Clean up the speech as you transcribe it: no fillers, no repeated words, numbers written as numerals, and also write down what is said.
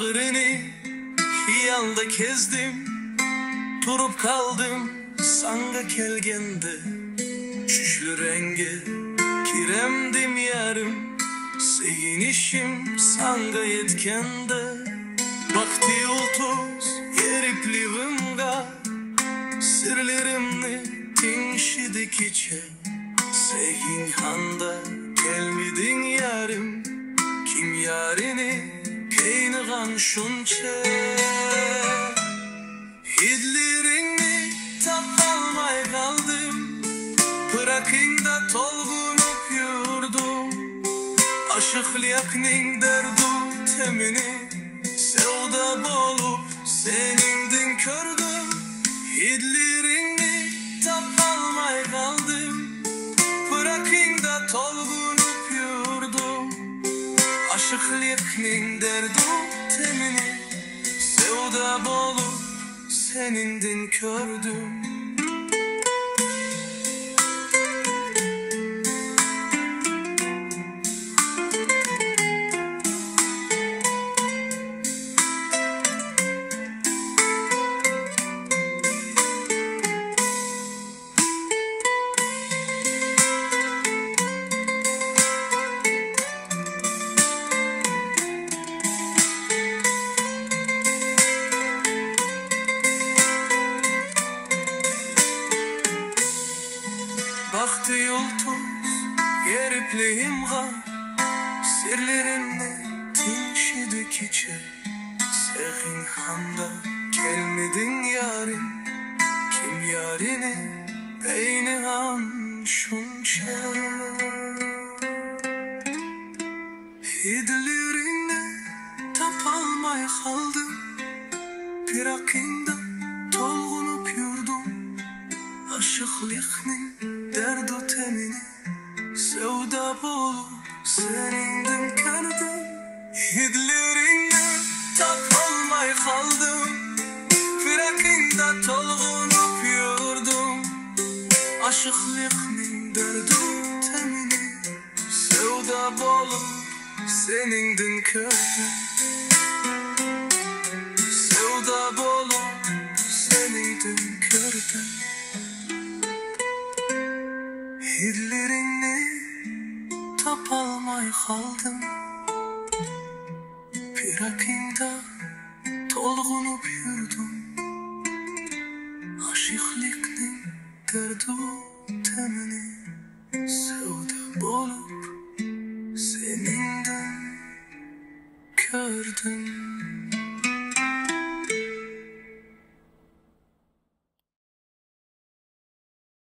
Bağrını hiyalda kezdim, durup kaldım sanga kelgende. Şüşlü rengi kiremdim yarım, seyinişim sanga yetkende. Vakti yultuz yeripliğimga, sirlerimni tinşidik içe. Seyin handa gelmedin yarım, kim yarini keynigan şunça. Hidlerini tapalmay kaldım, bırakın tolgunup yurdum. Aşıklıyakning derdu temini, sevda bolup senindin kördüm. Hidlerini tapalmay kaldım, bırakın tolgunup yurdum. Aşıklıyakning derdu temini, sevda bolup senindin kördüm. Vakti yultuz yeripliğimga, sirlerimni tinşidik içe. Sehin handa gelmedin yarim, kim yarini beyni an şunça. Hidlerini tapalmay kaldım, bırakında tolgunup yurdum. Aşıklıkning derdu temini, sevda bolup senindin kördüm. Hidlerini tapalmay kaldım, bırakında tolgunup yurdum. Aşıklıkning derdu temini, sevda bolup senindin kördüm. Sevda bolup senindin kördüm. Hidlerini tapalmay kaldım, bırakında tolgunup yurdum. Aşıklıkning derdu temini, sevda bolup senindin kördüm.